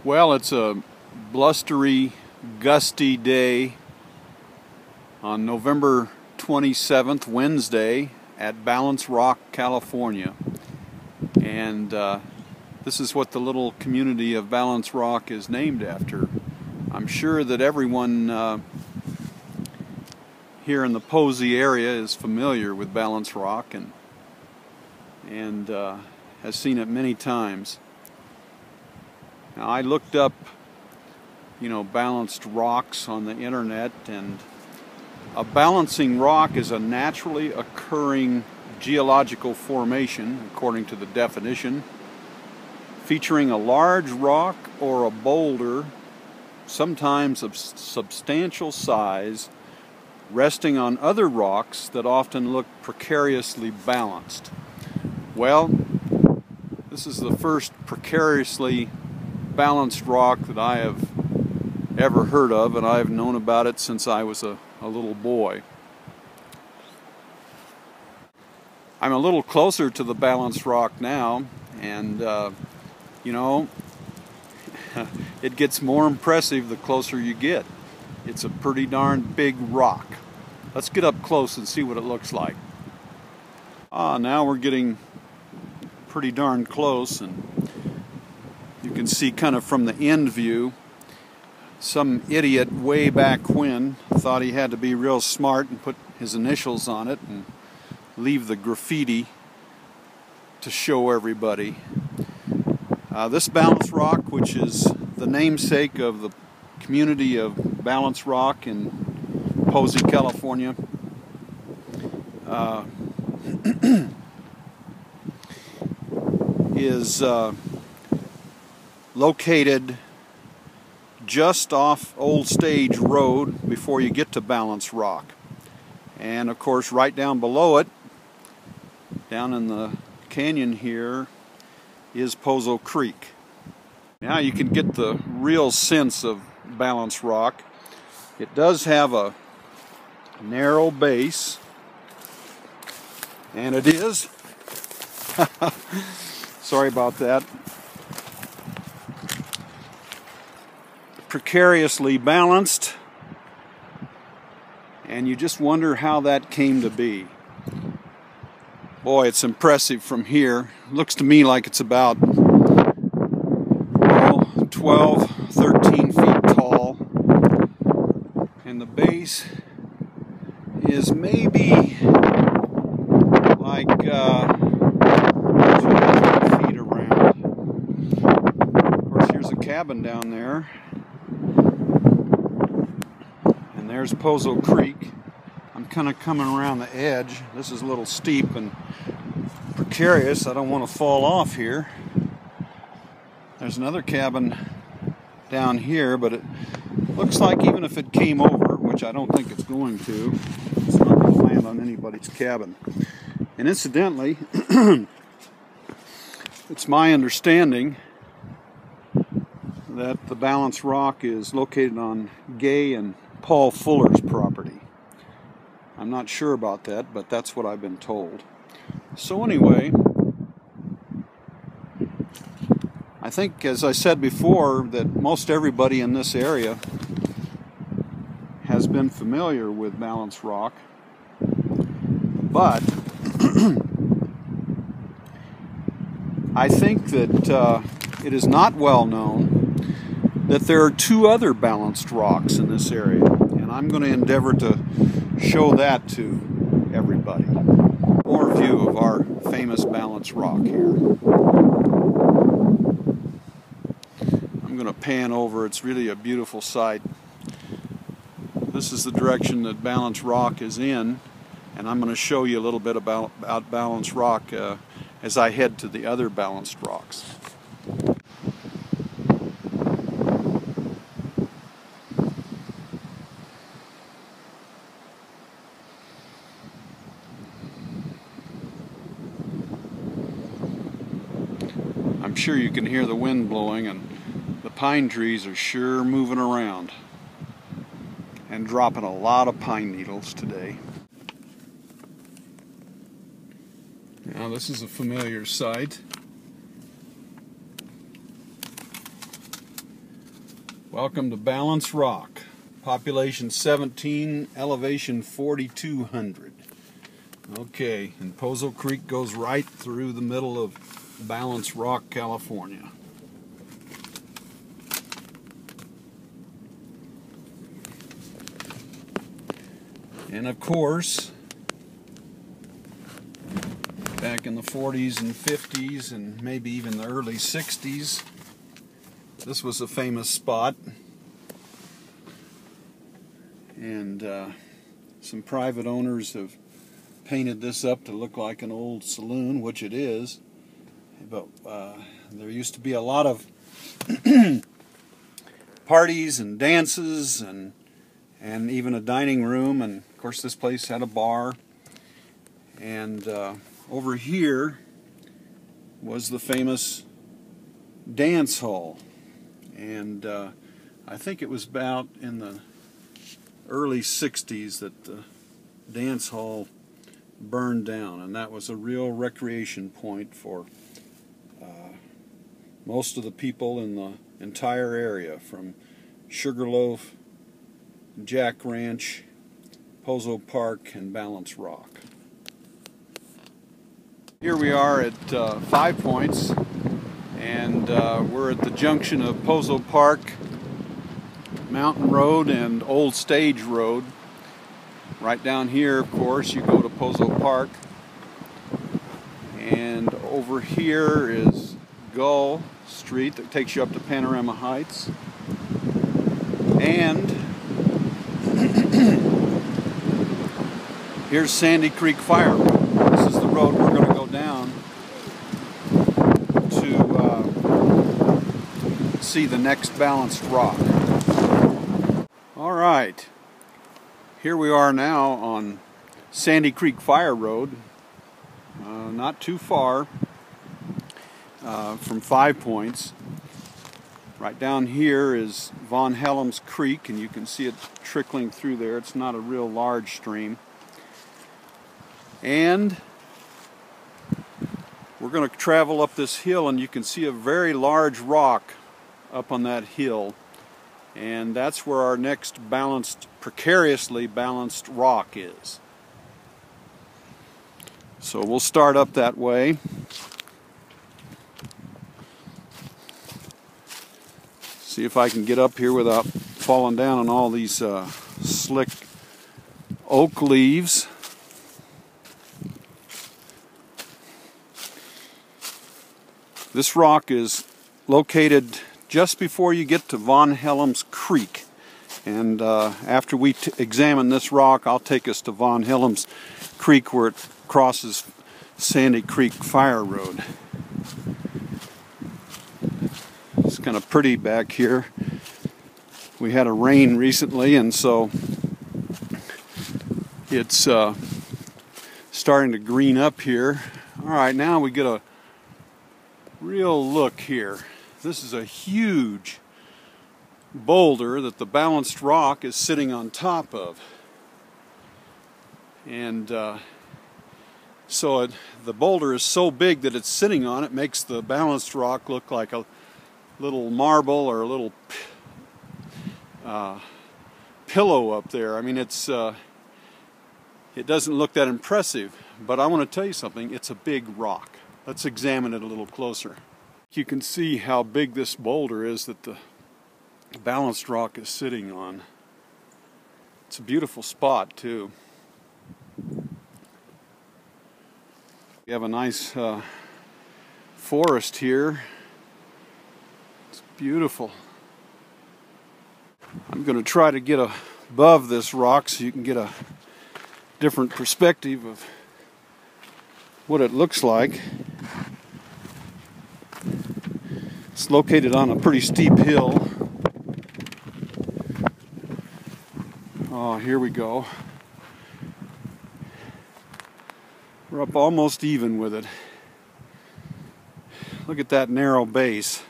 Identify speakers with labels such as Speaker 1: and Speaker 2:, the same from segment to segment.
Speaker 1: Well, it's a blustery, gusty day on November 27th, Wednesday, at Balance Rock, California. And this is what the little community of Balance Rock is named after. I'm sure that everyone here in the Posey area is familiar with Balance Rock and has seen it many times. Now, I looked up, balanced rocks on the internet, and a balancing rock is a naturally occurring geological formation, according to the definition, featuring a large rock or a boulder, sometimes of substantial size, resting on other rocks that often look precariously balanced. Well, this is the first precariously balanced rock that I have ever heard of, and I've known about it since I was a little boy. I'm a little closer to the balanced rock now, and it gets more impressive the closer you get. It's a pretty darn big rock. Let's get up close and see what it looks like. Now we're getting pretty darn close, and you can see kind of from the end view, some idiot way back when thought he had to be real smart and put his initials on it and leave the graffiti to show everybody. This Balance Rock, which is the namesake of the community of Balance Rock in Posey, California, is located just off Old Stage Road before you get to Balance Rock. And of course, right down below it, down in the canyon here, is Posey Creek. Now you can get the real sense of Balance Rock. It does have a narrow base, and it is sorry about that, precariously balanced, and you just wonder how that came to be. Boy, it's impressive from here. Looks to me like it's about 12, 13 feet tall, and the base is maybe like 20 feet around. Of course, here's a cabin down there, and there's Posey Creek. I'm kind of coming around the edge. This is a little steep and precarious. I don't want to fall off here. There's another cabin down here, but it looks like even if it came over, which I don't think it's going to, it's not going to land on anybody's cabin. And incidentally, it's my understanding that the Balance Rock is located on Gay and Paul Fuller's property. I'm not sure about that, but that's what I've been told. So anyway, I think, as I said before, that most everybody in this area has been familiar with Balance Rock, but I think that it is not well known that there are two other balanced rocks in this area, and I'm going to endeavor to show that to everybody. More view of our famous Balance Rock here. I'm going to pan over. It's really a beautiful sight. This is the direction that Balance Rock is in, and I'm going to show you a little bit about Balance Rock as I head to the other balanced rocks. I'm sure you can hear the wind blowing, and the pine trees are sure moving around and dropping a lot of pine needles today. Now this is a familiar sight. Welcome to Balance Rock. Population 17, elevation 4,200. Okay, and Posey Creek goes right through the middle of Balance Rock, California. And of course, back in the 40s and 50s and maybe even the early 60s, this was a famous spot. And some private owners have painted this up to look like an old saloon, which it is. But there used to be a lot of parties and dances and even a dining room, and of course this place had a bar. And over here was the famous dance hall, and I think it was about in the early 60s that the dance hall burned down, and that was a real recreation point for most of the people in the entire area, from Sugarloaf, Jack Ranch, Posey Park, and Balance Rock. Here we are at 5 Points, and we're at the junction of Posey Park, Mountain Road, and Old Stage Road. Right down here, of course, you go to Posey Park, and over here is Gull Street that takes you up to Panorama Heights, and here's Sandy Creek Fire Road. This is the road we're going to go down to see the next Balanced Rock. Alright, here we are now on Sandy Creek Fire Road, not too far from 5 Points. Right down here is Von Hellem's Creek, and you can see it trickling through there. It's not a real large stream. And we're going to travel up this hill, and you can see a very large rock up on that hill. And that's where our next precariously balanced rock is. So we'll start up that way. See if I can get up here without falling down on all these slick oak leaves. This rock is located just before you get to Von Hellem's Creek. And after we examine this rock, I'll take us to Von Hellem's Creek, where it crosses Sandy Creek Fire Road. It's kind of pretty back here. We had a rain recently, and so it's starting to green up here. Alright, now we get a real look here. This is a huge boulder that the Balanced Rock is sitting on top of. And so the boulder is so big that it's sitting on it, makes the Balanced Rock look like a little marble or a little pillow up there. I mean, it doesn't look that impressive, but I want to tell you something. It's a big rock. Let's examine it a little closer. You can see how big this boulder is that the Balanced Rock is sitting on. It's a beautiful spot too. We have a nice forest here. It's beautiful. I'm going to try to get above this rock so you can get a different perspective of what it looks like. It's located on a pretty steep hill. Oh, here we go. We're up almost even with it. Look at that narrow base.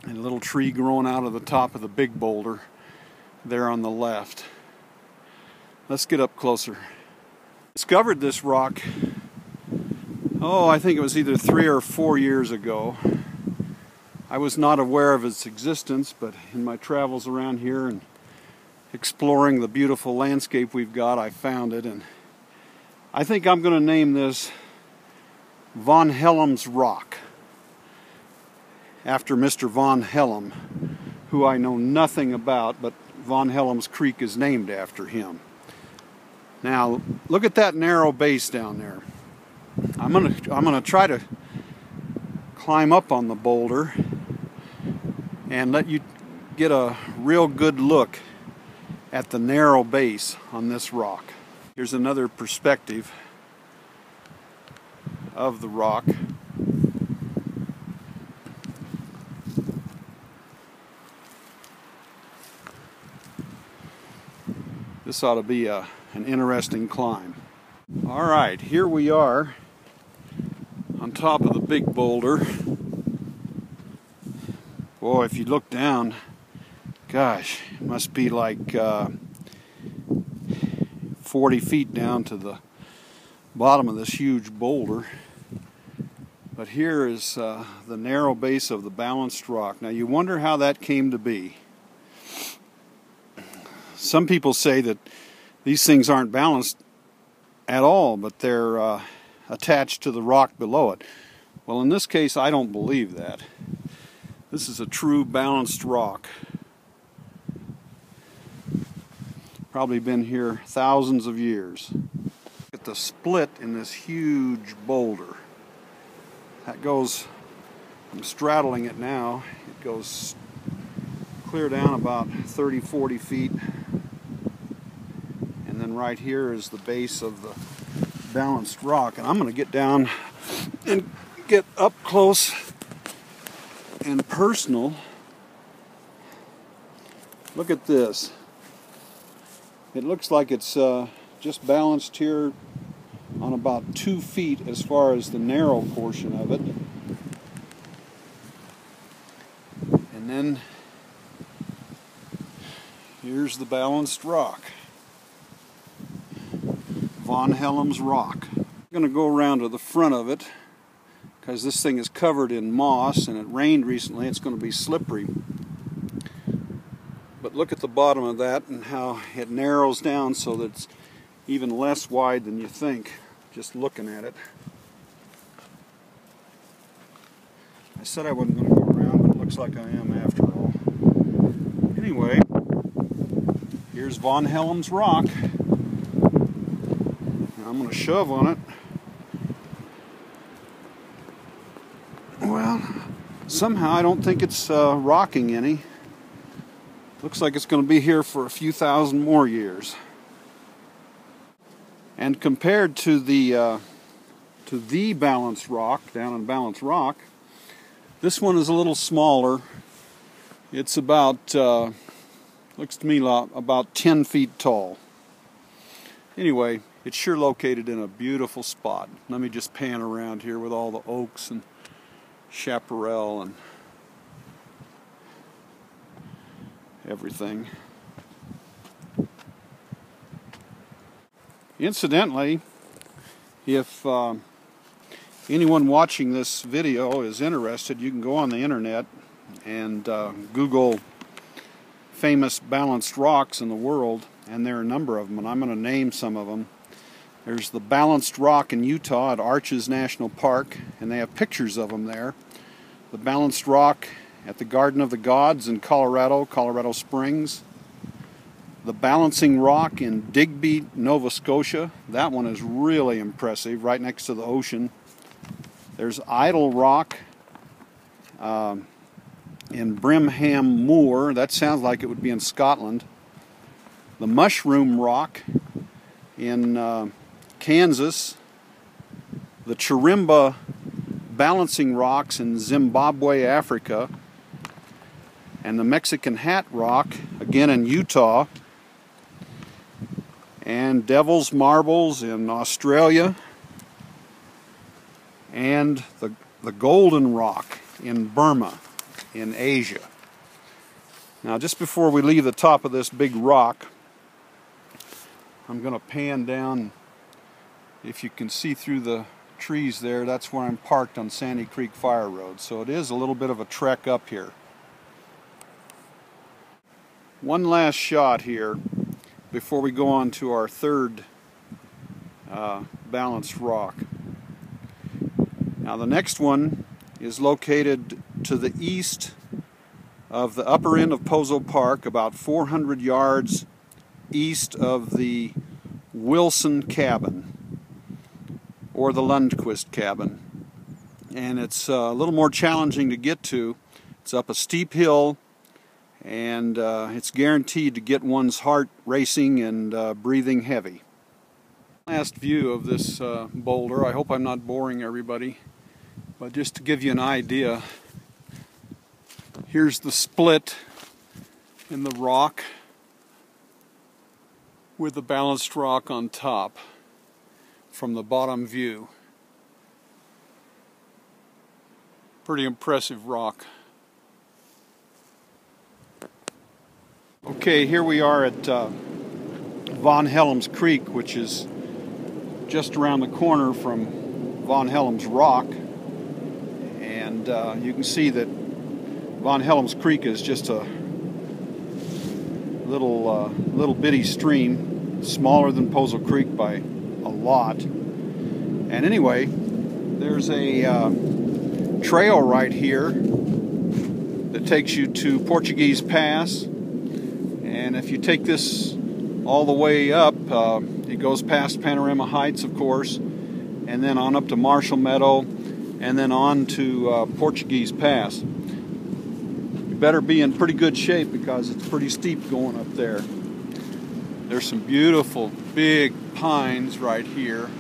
Speaker 1: And a little tree growing out of the top of the big boulder there on the left. Let's get up closer. Discovered this rock, I think it was either 3 or 4 years ago. I I was not aware of its existence, but in my travels around here and exploring the beautiful landscape we've got, I found it, and I think I'm going to name this Von Hellem's Rock, after Mr. Von Hellem, who I know nothing about, but Von Hellem's Creek is named after him. Now, look at that narrow base down there. I'm gonna try to climb up on the boulder and let you get a real good look at the narrow base on this rock. Here's another perspective of the rock. This ought to be an interesting climb. All right, here we are on top of the big boulder. Boy, if you look down, gosh, it must be like 40 feet down to the bottom of this huge boulder. But here is the narrow base of the balanced rock. Now you wonder how that came to be. Some people say that these things aren't balanced at all, but they're attached to the rock below it. Well, in this case, I don't believe that. This is a true balanced rock. Probably been here thousands of years. Look at the split in this huge boulder. That goes, I'm straddling it now, it goes clear down about 30-40 feet. And then right here is the base of the balanced rock. And I'm going to get down and get up close and personal. Look at this. It looks like it's just balanced here on about 2 feet as far as the narrow portion of it. And then here's the balanced rock. Von Hellem's Rock. I'm going to go around to the front of it because this thing is covered in moss and it rained recently. It's going to be slippery. But look at the bottom of that and how it narrows down so that it's even less wide than you think just looking at it. I said I wasn't going to go around, but it looks like I am after all. Anyway, here's Von Hellem's Rock. Now I'm going to shove on it. Well, somehow I don't think it's rocking any. Looks like it's going to be here for a few thousand more years. And compared to the balanced rock, down on Balanced Rock, this one is a little smaller. It's about, looks to me like about 10 feet tall. Anyway, it's sure located in a beautiful spot. Let me just pan around here with all the oaks and chaparral and everything. Incidentally, if anyone watching this video is interested, you can go on the internet and Google famous balanced rocks in the world, and there are a number of them, and I'm going to name some of them. There's the Balanced Rock in Utah at Arches National Park, and they have pictures of them there. The Balanced Rock at the Garden of the Gods in Colorado Springs. The Balancing Rock in Digby, Nova Scotia. That one is really impressive, right next to the ocean. There's Idle Rock in Brimham Moor. That sounds like it would be in Scotland. The Mushroom Rock in Kansas. The Chirimba Balancing Rocks in Zimbabwe, Africa. And the Mexican Hat Rock, again in Utah. And Devil's Marbles in Australia. And the Golden Rock in Burma, in Asia. Now, just before we leave the top of this big rock, I'm going to pan down, if you can see through the trees there, that's where I'm parked on Sandy Creek Fire Road. So it is a little bit of a trek up here. One last shot here before we go on to our third balanced rock. Now the next one is located to the east of the upper end of Posey Park, about 400 yards east of the Wilson cabin, or the Lundquist cabin. And it's a little more challenging to get to. It's up a steep hill, and it's guaranteed to get one's heart racing and breathing heavy. Last view of this boulder. I hope I'm not boring everybody, but just to give you an idea, here's the split in the rock with the balanced rock on top from the bottom view. Pretty impressive rock. Okay, here we are at Von Hellem's Creek, which is just around the corner from Von Hellem's Rock, and you can see that Von Hellem's Creek is just a little bitty stream, smaller than Posey Creek by a lot. And anyway, there's a trail right here that takes you to Portuguese Pass, and if you take this all the way up, it goes past Panorama Heights, of course, and then on up to Marshall Meadow, and then on to Portuguese Pass. You better be in pretty good shape because it's pretty steep going up there. There's some beautiful big pines right here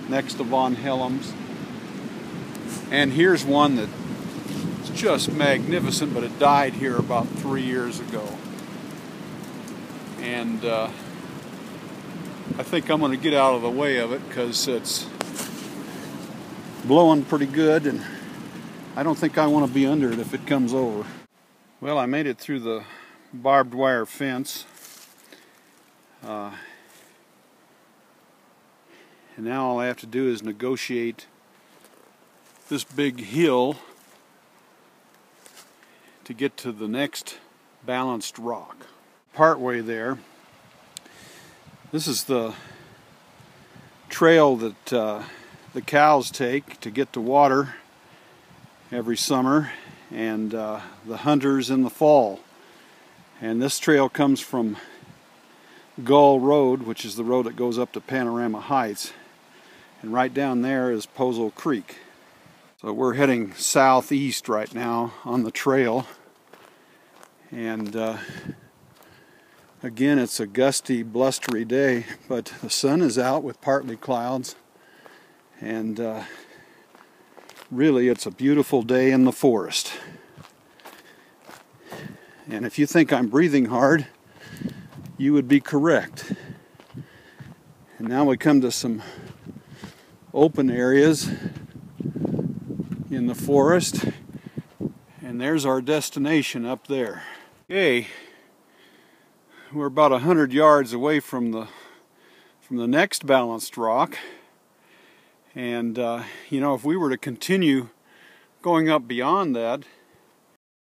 Speaker 1: next to Von Hellem's. And here's one that's just magnificent, but it died here about 3 years ago. And I think I'm going to get out of the way of it because it's blowing pretty good, and I don't think I want to be under it if it comes over. Well, I made it through the barbed wire fence. And now all I have to do is negotiate this big hill to get to the next balanced rock. Partway there, this is the trail that the cows take to get to water every summer, and the hunters in the fall. And this trail comes from Gull Road, which is the road that goes up to Panorama Heights, and right down there is Posey Creek. So we're heading southeast right now on the trail, and again, it's a gusty, blustery day, but the sun is out with partly clouds, and really it's a beautiful day in the forest. And if you think I'm breathing hard, you would be correct. And now we come to some open areas in the forest, and there's our destination up there. Okay, we're about 100 yards away from the next balanced rock, and you know, if we were to continue going up beyond that,